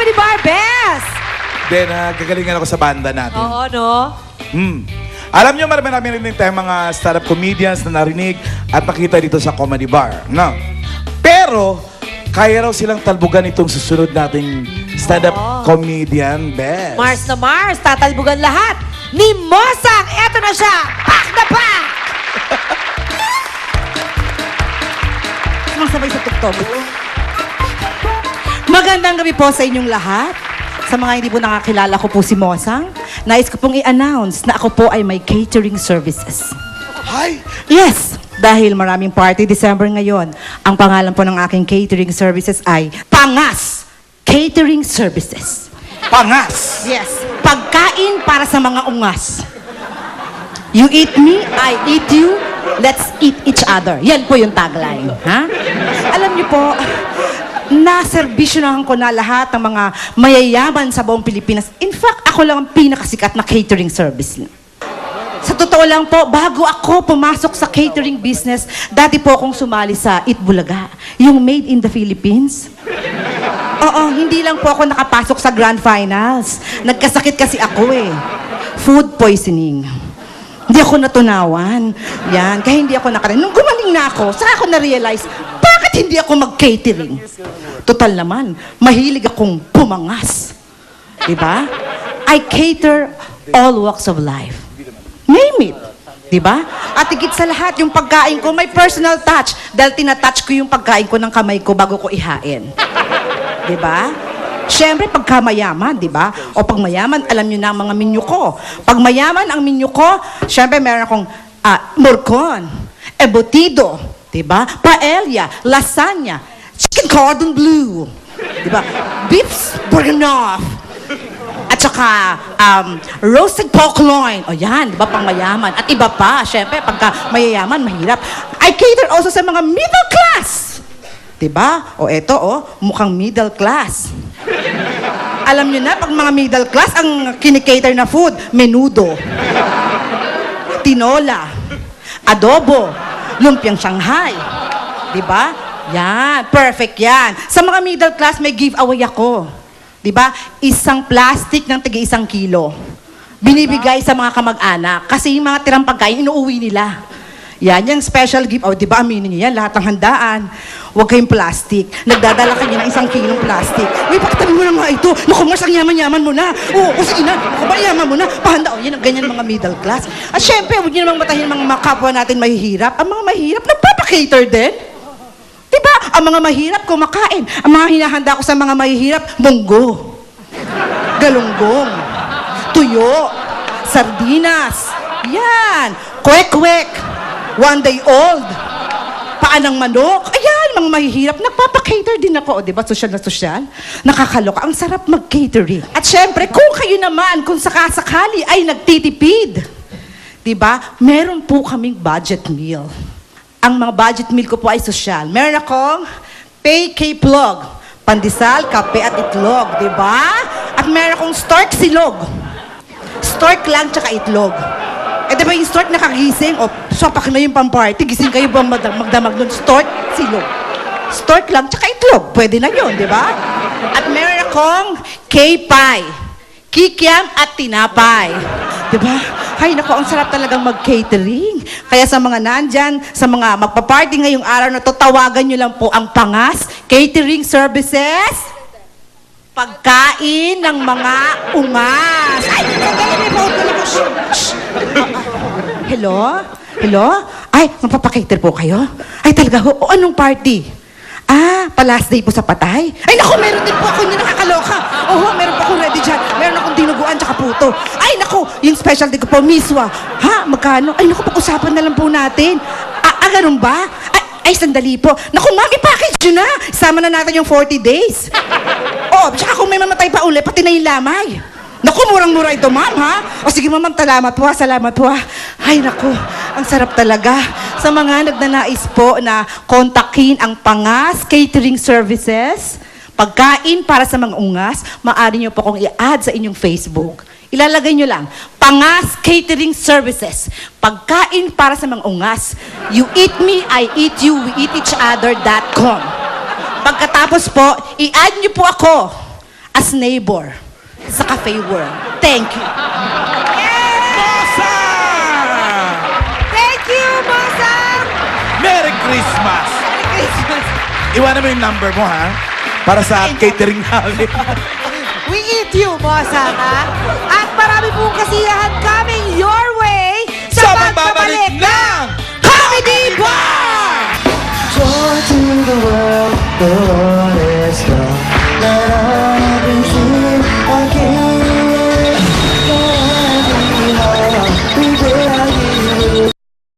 Comedy Bar, best! Then, gagalingan ako sa banda natin. Oo, no? Alam nyo, marami rin tayong mga stand-up comedians na narinig at nakita dito sa Comedy Bar. No? Pero, kaya raw silang talbugan itong susunod nating stand-up comedian, best. Mars na Mars, tatalbugan lahat ni Mosang. Eto na siya, pak na pak! Sumasabay sa tuktok. Magandang gabi po sa inyong lahat. Sa mga hindi po nakakilala ko po si Mosang, nais ko pong i-announce na ako po ay may catering services. Hi! Yes, dahil maraming party December ngayon, ang pangalan po ng aking catering services ay Pangas Catering Services. Pangas! Yes, pagkain para sa mga ungas. You eat me, I eat you, let's eat each other. Yan po yung tagline. Ha? Alam niyo po, naserbisyonahan ko na lahat ng mga mayayaman sa buong Pilipinas. In fact, ako lang ang pinakasikat na catering service. Sa totoo lang po, bago ako pumasok sa catering business, dati po akong sumali sa Itbulaga, yung Made in the Philippines. Oo, hindi lang po ako nakapasok sa Grand Finals. Nagkasakit kasi ako eh. Food poisoning. Hindi ako natunawan. Yan, kaya hindi ako nakarating. Nung gumaling na ako, saka ako na-realize, bakit hindi ako mag-catering? Total naman, mahilig akong pumangas. Diba? I cater all walks of life. Name it. Diba? At higit sa lahat, yung pagkain ko, may personal touch. Dahil tinatouch ko yung pagkain ko ng kamay ko bago ko ihain. Diba? Siyempre, pagka mayaman, di ba? O pag mayaman, alam nyo na ang mga menu ko. Pag mayaman ang menu ko, siyempre, meron akong morcon, embutido, di ba? Paella, lasagna, chicken cordon bleu, di ba? Beef bourguignon, at saka roasted pork loin. O yan, di ba? Pang mayaman. At iba pa, siyempre, pagka mayayaman, mahirap. I cater also sa mga middle class. Diba? O eto, mukhang middle class. Alam nyo na, pag mga middle class, ang kinikater na food, menudo, tinola, adobo, lumpiang Shanghai. Diba? Yan, perfect yan. Sa mga middle class, may giveaway ako. Diba? Isang plastic ng tig-1 kilo. Binibigay sa mga kamag-anak. Kasi yung mga tirang pagkain, inuuwi nila. Yan, yung special gift. O, di ba, aminin niyo yan, lahat ng handaan. Huwag kayong plastic. Nagdadala ka niya ng 1 kilong plastic. Uy, pakitabi mo na nga ito. Naku, Mars, ang yaman-yaman mo na. Oo, sige na. Naku, ba, yaman mo na. Pahanda, o, yan ang ganyan mga middle class. At syempre, huwag niyo namang matahin mga kapwa natin mahihirap. Ang mga mahihirap, nagpapakater din. Diba? Ang mga mahirap, kumakain. Ang mga hinahanda ko sa mga mahihirap, munggo, galunggong, tuyo, sardinas, yan, kwek-kwek, 1 day old, paan ng manok. Ayan, mga mahihirap. Nagpapakater din ako. O, diba? Sosyal na sosyal. Nakakaloka. Ang sarap mag-catering. At syempre, kung kayo naman, kung sakasakali ay nagtitipid, diba? Meron po kaming budget meal. Ang mga budget meal ko po ay sosyal. Meron akong pay-K-plug, pandesal, kape at itlog. Diba? At meron akong stork silog. Stork lang tsaka itlog. Eh, di ba yung stork nakagising? O, sapak na yung pamparty. Gising kayo ba magdamag nun? Stork, silog. Stork lang, tsaka itlog. Pwede na yun, di ba? At meron akong K-pie. Kikiam at tinapay. Di ba? Hay, naku, ang sarap talagang mag-catering. Kaya sa mga nandyan, sa mga magpa-party ngayong araw na to, tawagan nyo lang po ang Pangas Catering Services. Pagkain ng mga ungas. Ay, may phone ko na po. Hello? Hello? Ay, magpapakater po kayo? Ay, talaga ho? O, anong party? Pa-last day po sa patay? Ay, naku, meron din po ako, hindi nakakaloka. Oo, meron po akong ready dyan. Meron akong dinuguan tsaka puto. Ay, naku, yung specialty ko po, miswa. Ha? Magkano? Ay, naku, pag-usapan na lang po natin. Ganun ba? Ay, sandali po. Naku, ma'am, i-package nyo na. Sama na natin yung 40 days. Oh, tsaka kung may mamatay pa uli, pati na yung lamay. Naku, murang-mura ito, ma'am, ha? O sige, ma'am, salamat po, salamat po. Ay, naku, ang sarap talaga. Sa mga nagnanais po na kontakin ang Pangas Catering Services, pagkain para sa mga ungas, maaari nyo po kong i-add sa inyong Facebook. Ilalagay nyo lang, Pangas Catering Services. Pagkain para sa mga ungas. You eat me, I eat you, we eat each other.com. Pagkatapos po, i-add nyo po ako as neighbor sa Cafe World. Thank you. Mosang! Thank you, Mosang! Merry Christmas! Merry Christmas! Iwanan mo yung number mo, ha? Para sa catering namin. We eat you, Mosang, ha? At marami pong kasiyahan coming your way sa pagbabalik ng Comedy Bar! Joy to the world,